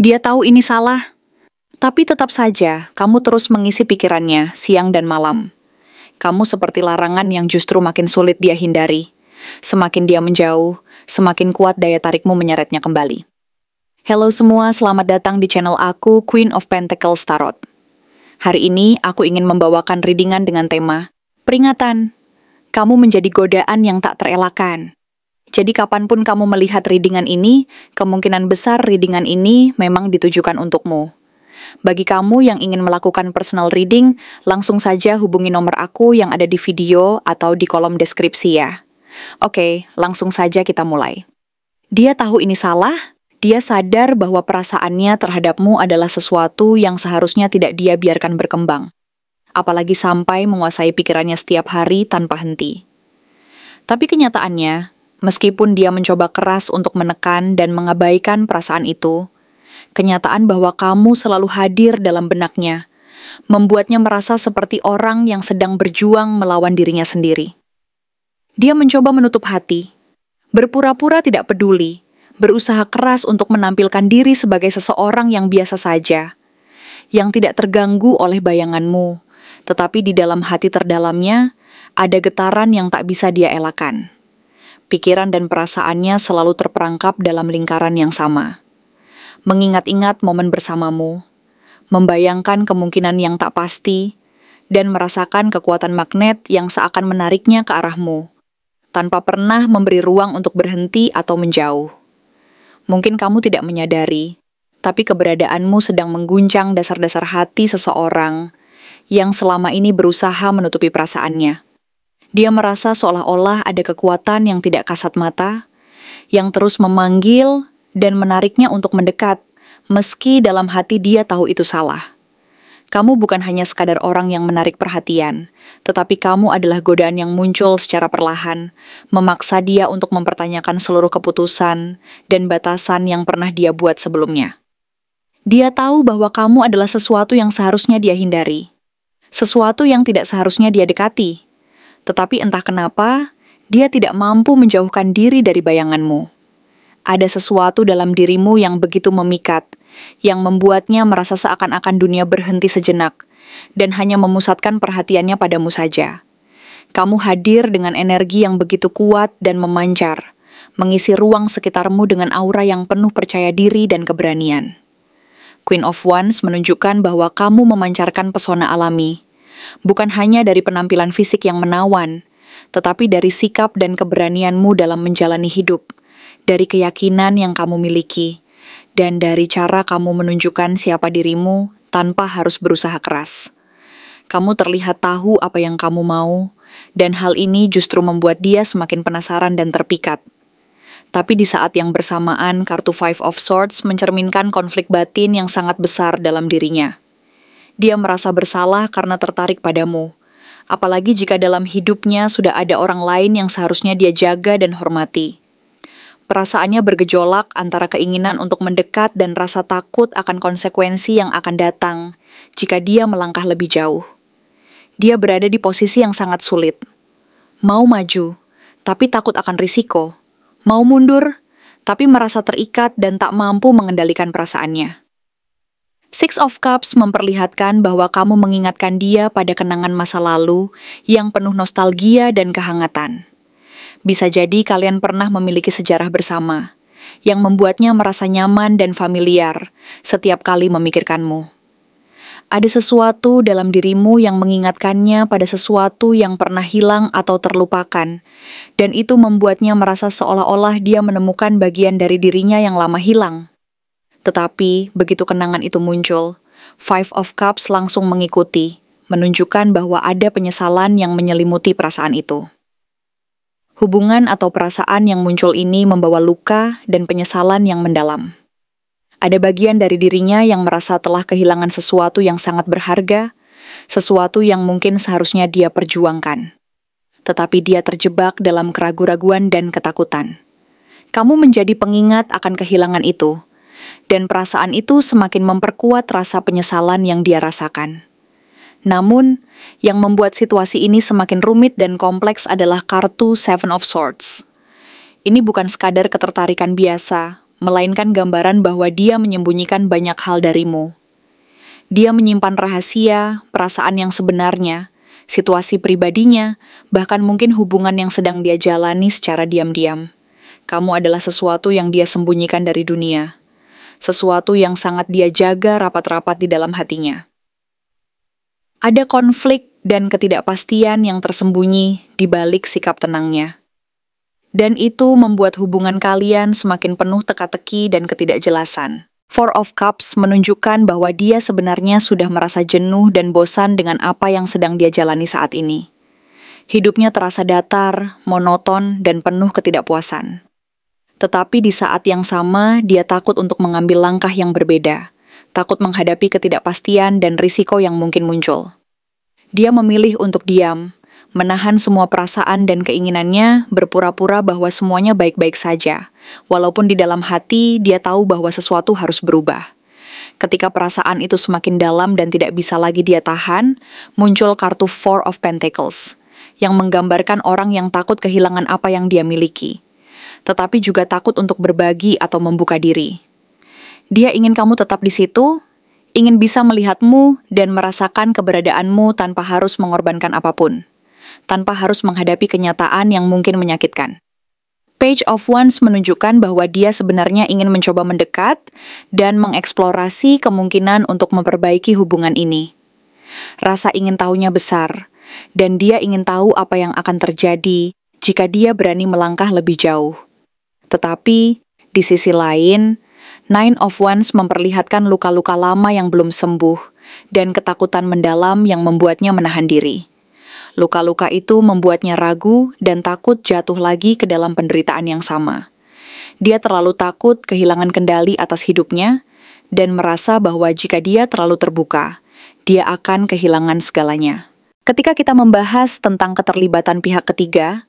Dia tahu ini salah, tapi tetap saja kamu terus mengisi pikirannya siang dan malam. Kamu seperti larangan yang justru makin sulit dia hindari. Semakin dia menjauh, semakin kuat daya tarikmu menyeretnya kembali. Halo semua, selamat datang di channel aku, Queen of Pentacles Tarot. Hari ini aku ingin membawakan readingan dengan tema peringatan. Kamu menjadi godaan yang tak terelakkan. Jadi kapanpun kamu melihat readingan ini, kemungkinan besar readingan ini memang ditujukan untukmu. Bagi kamu yang ingin melakukan personal reading, langsung saja hubungi nomor aku yang ada di video atau di kolom deskripsi ya. Oke, langsung saja kita mulai. Dia tahu ini salah, dia sadar bahwa perasaannya terhadapmu adalah sesuatu yang seharusnya tidak dia biarkan berkembang. Apalagi sampai menguasai pikirannya setiap hari tanpa henti. Tapi kenyataannya, meskipun dia mencoba keras untuk menekan dan mengabaikan perasaan itu, kenyataan bahwa kamu selalu hadir dalam benaknya, membuatnya merasa seperti orang yang sedang berjuang melawan dirinya sendiri. Dia mencoba menutup hati, berpura-pura tidak peduli, berusaha keras untuk menampilkan diri sebagai seseorang yang biasa saja, yang tidak terganggu oleh bayanganmu, tetapi di dalam hati terdalamnya, ada getaran yang tak bisa dia elakkan. Pikiran dan perasaannya selalu terperangkap dalam lingkaran yang sama. Mengingat-ingat momen bersamamu, membayangkan kemungkinan yang tak pasti, dan merasakan kekuatan magnet yang seakan menariknya ke arahmu, tanpa pernah memberi ruang untuk berhenti atau menjauh. Mungkin kamu tidak menyadari, tapi keberadaanmu sedang mengguncang dasar-dasar hati seseorang yang selama ini berusaha menutupi perasaannya. Dia merasa seolah-olah ada kekuatan yang tidak kasat mata, yang terus memanggil dan menariknya untuk mendekat, meski dalam hati dia tahu itu salah. Kamu bukan hanya sekadar orang yang menarik perhatian, tetapi kamu adalah godaan yang muncul secara perlahan, memaksa dia untuk mempertanyakan seluruh keputusan dan batasan yang pernah dia buat sebelumnya. Dia tahu bahwa kamu adalah sesuatu yang seharusnya dia hindari, sesuatu yang tidak seharusnya dia dekati. Tetapi entah kenapa, dia tidak mampu menjauhkan diri dari bayanganmu. Ada sesuatu dalam dirimu yang begitu memikat, yang membuatnya merasa seakan-akan dunia berhenti sejenak, dan hanya memusatkan perhatiannya padamu saja. Kamu hadir dengan energi yang begitu kuat dan memancar, mengisi ruang sekitarmu dengan aura yang penuh percaya diri dan keberanian. Queen of Wands menunjukkan bahwa kamu memancarkan pesona alami, bukan hanya dari penampilan fisik yang menawan, tetapi dari sikap dan keberanianmu dalam menjalani hidup, dari keyakinan yang kamu miliki, dan dari cara kamu menunjukkan siapa dirimu tanpa harus berusaha keras. Kamu terlihat tahu apa yang kamu mau, dan hal ini justru membuat dia semakin penasaran dan terpikat. Tapi di saat yang bersamaan, kartu Five of Swords mencerminkan konflik batin yang sangat besar dalam dirinya. Dia merasa bersalah karena tertarik padamu, apalagi jika dalam hidupnya sudah ada orang lain yang seharusnya dia jaga dan hormati. Perasaannya bergejolak antara keinginan untuk mendekat dan rasa takut akan konsekuensi yang akan datang jika dia melangkah lebih jauh. Dia berada di posisi yang sangat sulit. Mau maju, tapi takut akan risiko. Mau mundur, tapi merasa terikat dan tak mampu mengendalikan perasaannya. Six of Cups memperlihatkan bahwa kamu mengingatkan dia pada kenangan masa lalu yang penuh nostalgia dan kehangatan. Bisa jadi kalian pernah memiliki sejarah bersama, yang membuatnya merasa nyaman dan familiar setiap kali memikirkanmu. Ada sesuatu dalam dirimu yang mengingatkannya pada sesuatu yang pernah hilang atau terlupakan, dan itu membuatnya merasa seolah-olah dia menemukan bagian dari dirinya yang lama hilang. Tetapi, begitu kenangan itu muncul, Five of Cups langsung mengikuti, menunjukkan bahwa ada penyesalan yang menyelimuti perasaan itu. Hubungan atau perasaan yang muncul ini membawa luka dan penyesalan yang mendalam. Ada bagian dari dirinya yang merasa telah kehilangan sesuatu yang sangat berharga, sesuatu yang mungkin seharusnya dia perjuangkan. Tetapi dia terjebak dalam keraguan-raguan dan ketakutan. Kamu menjadi pengingat akan kehilangan itu, dan perasaan itu semakin memperkuat rasa penyesalan yang dia rasakan. Namun, yang membuat situasi ini semakin rumit dan kompleks adalah kartu Seven of Swords. Ini bukan sekadar ketertarikan biasa, melainkan gambaran bahwa dia menyembunyikan banyak hal darimu. Dia menyimpan rahasia, perasaan yang sebenarnya, situasi pribadinya, bahkan mungkin hubungan yang sedang dia jalani secara diam-diam. Kamu adalah sesuatu yang dia sembunyikan dari dunia. Sesuatu yang sangat dia jaga rapat-rapat di dalam hatinya. Ada konflik dan ketidakpastian yang tersembunyi di balik sikap tenangnya. Dan itu membuat hubungan kalian semakin penuh teka-teki dan ketidakjelasan. Four of Cups menunjukkan bahwa dia sebenarnya sudah merasa jenuh dan bosan dengan apa yang sedang dia jalani saat ini. Hidupnya terasa datar, monoton, dan penuh ketidakpuasan. Tetapi di saat yang sama, dia takut untuk mengambil langkah yang berbeda, takut menghadapi ketidakpastian dan risiko yang mungkin muncul. Dia memilih untuk diam, menahan semua perasaan dan keinginannya, berpura-pura bahwa semuanya baik-baik saja, walaupun di dalam hati dia tahu bahwa sesuatu harus berubah. Ketika perasaan itu semakin dalam dan tidak bisa lagi dia tahan, muncul kartu Four of Pentacles, yang menggambarkan orang yang takut kehilangan apa yang dia miliki, tetapi juga takut untuk berbagi atau membuka diri. Dia ingin kamu tetap di situ, ingin bisa melihatmu dan merasakan keberadaanmu tanpa harus mengorbankan apapun, tanpa harus menghadapi kenyataan yang mungkin menyakitkan. Page of Wands menunjukkan bahwa dia sebenarnya ingin mencoba mendekat dan mengeksplorasi kemungkinan untuk memperbaiki hubungan ini. Rasa ingin tahunya besar, dan dia ingin tahu apa yang akan terjadi jika dia berani melangkah lebih jauh. Tetapi, di sisi lain, Nine of Wands memperlihatkan luka-luka lama yang belum sembuh dan ketakutan mendalam yang membuatnya menahan diri. Luka-luka itu membuatnya ragu dan takut jatuh lagi ke dalam penderitaan yang sama. Dia terlalu takut kehilangan kendali atas hidupnya dan merasa bahwa jika dia terlalu terbuka, dia akan kehilangan segalanya. Ketika kita membahas tentang keterlibatan pihak ketiga,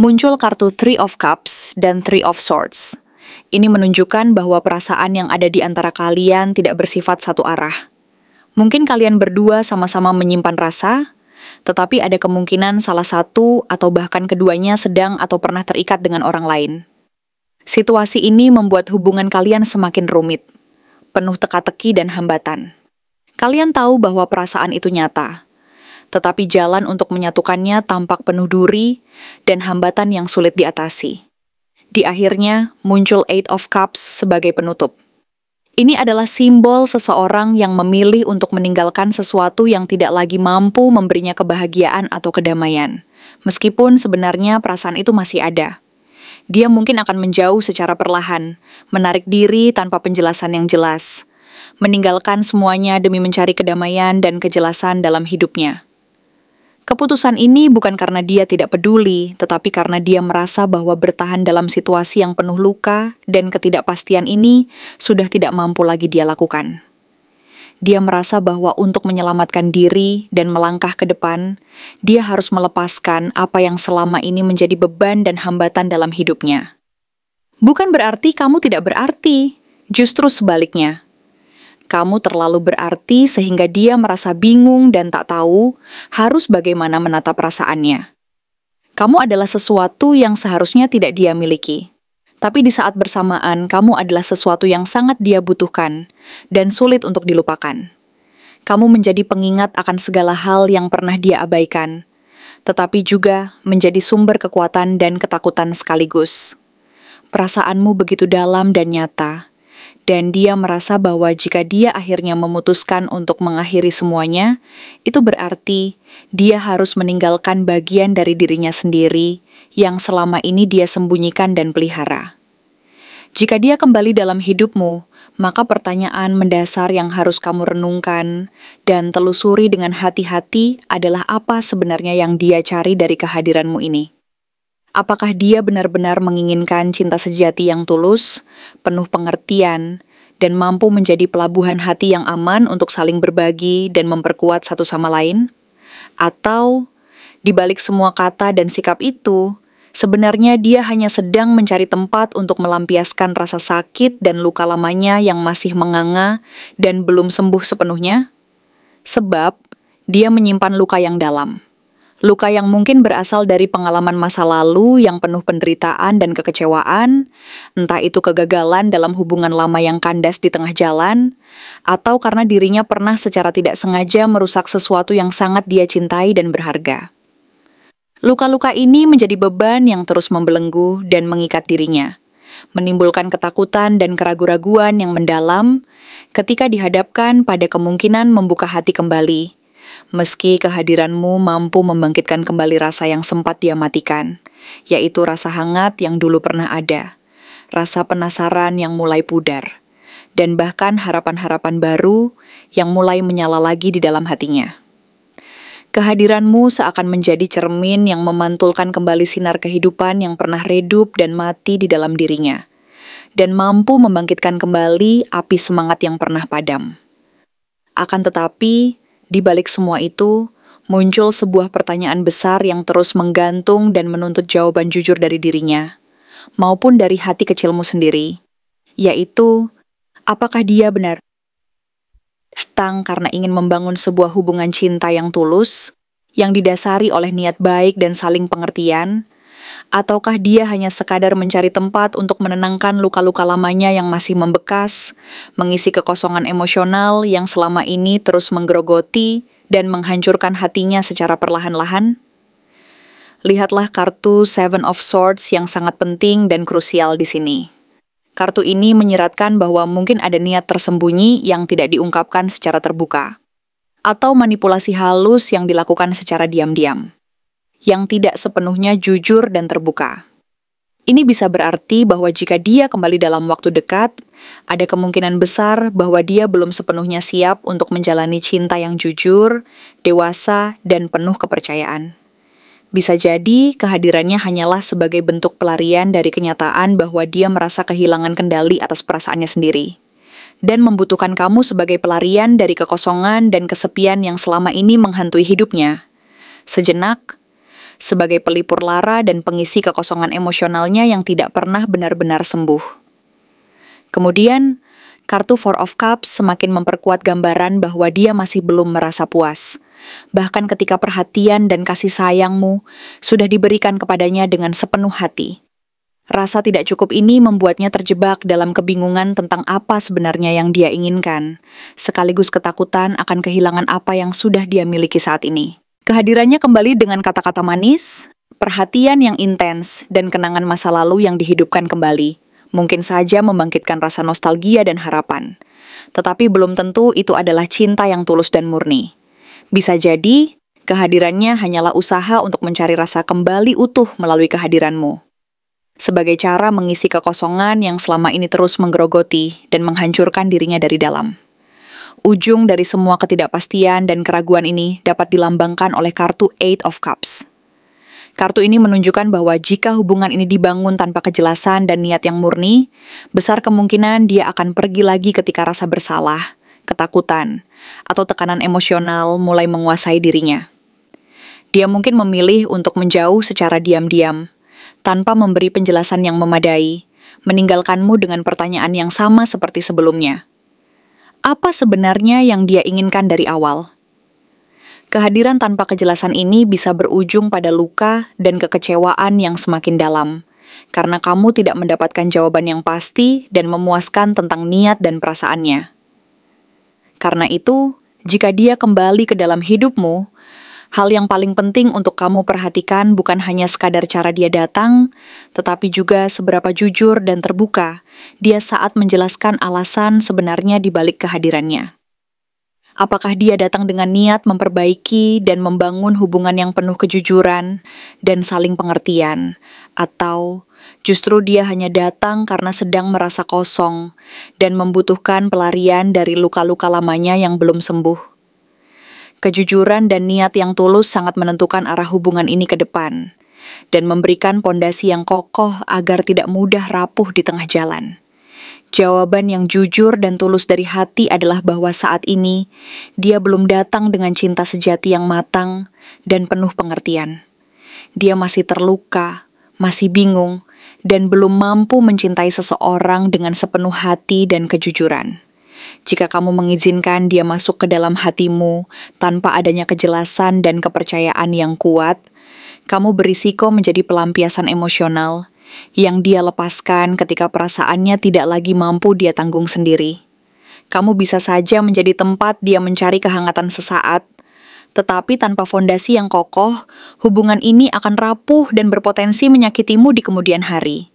muncul kartu Three of Cups dan Three of Swords. Ini menunjukkan bahwa perasaan yang ada di antara kalian tidak bersifat satu arah. Mungkin kalian berdua sama-sama menyimpan rasa, tetapi ada kemungkinan salah satu atau bahkan keduanya sedang atau pernah terikat dengan orang lain. Situasi ini membuat hubungan kalian semakin rumit, penuh teka-teki dan hambatan. Kalian tahu bahwa perasaan itu nyata, tetapi jalan untuk menyatukannya tampak penuh duri dan hambatan yang sulit diatasi. Di akhirnya, muncul Eight of Cups sebagai penutup. Ini adalah simbol seseorang yang memilih untuk meninggalkan sesuatu yang tidak lagi mampu memberinya kebahagiaan atau kedamaian. Meskipun sebenarnya perasaan itu masih ada. Dia mungkin akan menjauh secara perlahan, menarik diri tanpa penjelasan yang jelas, meninggalkan semuanya demi mencari kedamaian dan kejelasan dalam hidupnya. Keputusan ini bukan karena dia tidak peduli, tetapi karena dia merasa bahwa bertahan dalam situasi yang penuh luka dan ketidakpastian ini sudah tidak mampu lagi dia lakukan. Dia merasa bahwa untuk menyelamatkan diri dan melangkah ke depan, dia harus melepaskan apa yang selama ini menjadi beban dan hambatan dalam hidupnya. Bukan berarti kamu tidak berarti, justru sebaliknya. Kamu terlalu berarti sehingga dia merasa bingung dan tak tahu harus bagaimana menata perasaannya. Kamu adalah sesuatu yang seharusnya tidak dia miliki. Tapi di saat bersamaan, kamu adalah sesuatu yang sangat dia butuhkan dan sulit untuk dilupakan. Kamu menjadi pengingat akan segala hal yang pernah dia abaikan, tetapi juga menjadi sumber kekuatan dan ketakutan sekaligus. Perasaanmu begitu dalam dan nyata, dan dia merasa bahwa jika dia akhirnya memutuskan untuk mengakhiri semuanya, itu berarti dia harus meninggalkan bagian dari dirinya sendiri yang selama ini dia sembunyikan dan pelihara. Jika dia kembali dalam hidupmu, maka pertanyaan mendasar yang harus kamu renungkan dan telusuri dengan hati-hati adalah apa sebenarnya yang dia cari dari kehadiranmu ini. Apakah dia benar-benar menginginkan cinta sejati yang tulus, penuh pengertian, dan mampu menjadi pelabuhan hati yang aman untuk saling berbagi dan memperkuat satu sama lain? Atau, di balik semua kata dan sikap itu, sebenarnya dia hanya sedang mencari tempat untuk melampiaskan rasa sakit dan luka lamanya yang masih menganga dan belum sembuh sepenuhnya? Sebab, dia menyimpan luka yang dalam. Luka yang mungkin berasal dari pengalaman masa lalu yang penuh penderitaan dan kekecewaan, entah itu kegagalan dalam hubungan lama yang kandas di tengah jalan, atau karena dirinya pernah secara tidak sengaja merusak sesuatu yang sangat dia cintai dan berharga. Luka-luka ini menjadi beban yang terus membelenggu dan mengikat dirinya, menimbulkan ketakutan dan keraguan-raguan yang mendalam ketika dihadapkan pada kemungkinan membuka hati kembali. Meski kehadiranmu mampu membangkitkan kembali rasa yang sempat dia matikan, yaitu rasa hangat yang dulu pernah ada, rasa penasaran yang mulai pudar, dan bahkan harapan-harapan baru yang mulai menyala lagi di dalam hatinya. Kehadiranmu seakan menjadi cermin yang memantulkan kembali sinar kehidupan yang pernah redup dan mati di dalam dirinya, dan mampu membangkitkan kembali api semangat yang pernah padam. Akan tetapi, di balik semua itu, muncul sebuah pertanyaan besar yang terus menggantung dan menuntut jawaban jujur dari dirinya, maupun dari hati kecilmu sendiri, yaitu, apakah dia benar datang karena ingin membangun sebuah hubungan cinta yang tulus, yang didasari oleh niat baik dan saling pengertian, ataukah dia hanya sekadar mencari tempat untuk menenangkan luka-luka lamanya yang masih membekas, mengisi kekosongan emosional yang selama ini terus menggerogoti dan menghancurkan hatinya secara perlahan-lahan? Lihatlah kartu Seven of Swords yang sangat penting dan krusial di sini. Kartu ini menyiratkan bahwa mungkin ada niat tersembunyi yang tidak diungkapkan secara terbuka, atau manipulasi halus yang dilakukan secara diam-diam, yang tidak sepenuhnya jujur dan terbuka. Ini bisa berarti bahwa jika dia kembali dalam waktu dekat, ada kemungkinan besar bahwa dia belum sepenuhnya siap untuk menjalani cinta yang jujur, dewasa, dan penuh kepercayaan. Bisa jadi kehadirannya hanyalah sebagai bentuk pelarian dari kenyataan bahwa dia merasa kehilangan kendali atas perasaannya sendiri, dan membutuhkan kamu sebagai pelarian dari kekosongan dan kesepian yang selama ini menghantui hidupnya. Sejenak, sebagai pelipur lara dan pengisi kekosongan emosionalnya yang tidak pernah benar-benar sembuh. Kemudian, kartu Four of Cups semakin memperkuat gambaran bahwa dia masih belum merasa puas, bahkan ketika perhatian dan kasih sayangmu sudah diberikan kepadanya dengan sepenuh hati. Rasa tidak cukup ini membuatnya terjebak dalam kebingungan tentang apa sebenarnya yang dia inginkan, sekaligus ketakutan akan kehilangan apa yang sudah dia miliki saat ini. Kehadirannya kembali dengan kata-kata manis, perhatian yang intens, dan kenangan masa lalu yang dihidupkan kembali, mungkin saja membangkitkan rasa nostalgia dan harapan. Tetapi belum tentu itu adalah cinta yang tulus dan murni. Bisa jadi, kehadirannya hanyalah usaha untuk mencari rasa kembali utuh melalui kehadiranmu, sebagai cara mengisi kekosongan yang selama ini terus menggerogoti dan menghancurkan dirinya dari dalam. Ujung dari semua ketidakpastian dan keraguan ini dapat dilambangkan oleh kartu Eight of Cups. Kartu ini menunjukkan bahwa jika hubungan ini dibangun tanpa kejelasan dan niat yang murni, besar kemungkinan dia akan pergi lagi ketika rasa bersalah, ketakutan, atau tekanan emosional mulai menguasai dirinya. Dia mungkin memilih untuk menjauh secara diam-diam, tanpa memberi penjelasan yang memadai, meninggalkanmu dengan pertanyaan yang sama seperti sebelumnya. Apa sebenarnya yang dia inginkan dari awal? Kehadiran tanpa kejelasan ini bisa berujung pada luka dan kekecewaan yang semakin dalam, karena kamu tidak mendapatkan jawaban yang pasti dan memuaskan tentang niat dan perasaannya. Karena itu, jika dia kembali ke dalam hidupmu, hal yang paling penting untuk kamu perhatikan bukan hanya sekadar cara dia datang, tetapi juga seberapa jujur dan terbuka dia saat menjelaskan alasan sebenarnya di balik kehadirannya. Apakah dia datang dengan niat memperbaiki dan membangun hubungan yang penuh kejujuran dan saling pengertian, atau justru dia hanya datang karena sedang merasa kosong dan membutuhkan pelarian dari luka-luka lamanya yang belum sembuh? Kejujuran dan niat yang tulus sangat menentukan arah hubungan ini ke depan, dan memberikan pondasi yang kokoh agar tidak mudah rapuh di tengah jalan. Jawaban yang jujur dan tulus dari hati adalah bahwa saat ini, dia belum datang dengan cinta sejati yang matang dan penuh pengertian. Dia masih terluka, masih bingung, dan belum mampu mencintai seseorang dengan sepenuh hati dan kejujuran. Jika kamu mengizinkan dia masuk ke dalam hatimu tanpa adanya kejelasan dan kepercayaan yang kuat, kamu berisiko menjadi pelampiasan emosional yang dia lepaskan ketika perasaannya tidak lagi mampu dia tanggung sendiri. Kamu bisa saja menjadi tempat dia mencari kehangatan sesaat, tetapi tanpa fondasi yang kokoh, hubungan ini akan rapuh dan berpotensi menyakitimu di kemudian hari.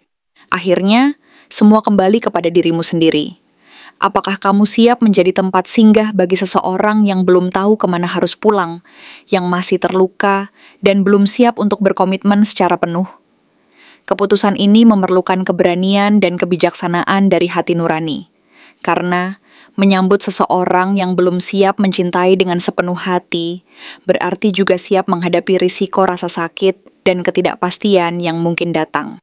Akhirnya, semua kembali kepada dirimu sendiri. Apakah kamu siap menjadi tempat singgah bagi seseorang yang belum tahu kemana harus pulang, yang masih terluka, dan belum siap untuk berkomitmen secara penuh? Keputusan ini memerlukan keberanian dan kebijaksanaan dari hati nurani. Karena menyambut seseorang yang belum siap mencintai dengan sepenuh hati, berarti juga siap menghadapi risiko rasa sakit dan ketidakpastian yang mungkin datang.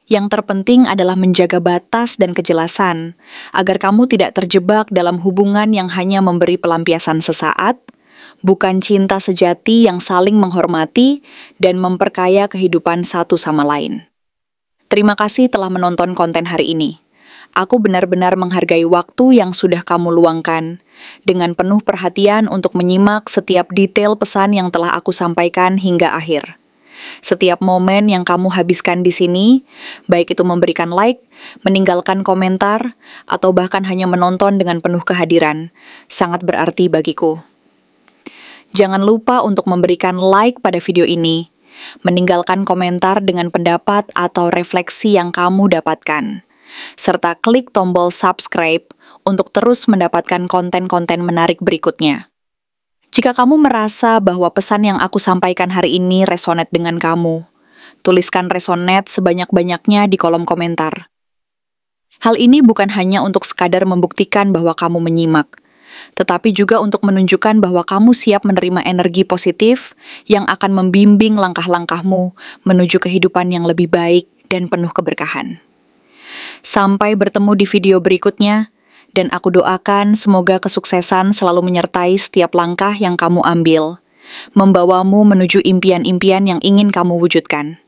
Yang terpenting adalah menjaga batas dan kejelasan, agar kamu tidak terjebak dalam hubungan yang hanya memberi pelampiasan sesaat, bukan cinta sejati yang saling menghormati dan memperkaya kehidupan satu sama lain. Terima kasih telah menonton konten hari ini. Aku benar-benar menghargai waktu yang sudah kamu luangkan, dengan penuh perhatian untuk menyimak setiap detail pesan yang telah aku sampaikan hingga akhir. Setiap momen yang kamu habiskan di sini, baik itu memberikan like, meninggalkan komentar, atau bahkan hanya menonton dengan penuh kehadiran, sangat berarti bagiku. Jangan lupa untuk memberikan like pada video ini, meninggalkan komentar dengan pendapat atau refleksi yang kamu dapatkan, serta klik tombol subscribe untuk terus mendapatkan konten-konten menarik berikutnya. Jika kamu merasa bahwa pesan yang aku sampaikan hari ini resonate dengan kamu, tuliskan resonate sebanyak-banyaknya di kolom komentar. Hal ini bukan hanya untuk sekadar membuktikan bahwa kamu menyimak, tetapi juga untuk menunjukkan bahwa kamu siap menerima energi positif yang akan membimbing langkah-langkahmu menuju kehidupan yang lebih baik dan penuh keberkahan. Sampai bertemu di video berikutnya, dan aku doakan semoga kesuksesan selalu menyertai setiap langkah yang kamu ambil, membawamu menuju impian-impian yang ingin kamu wujudkan.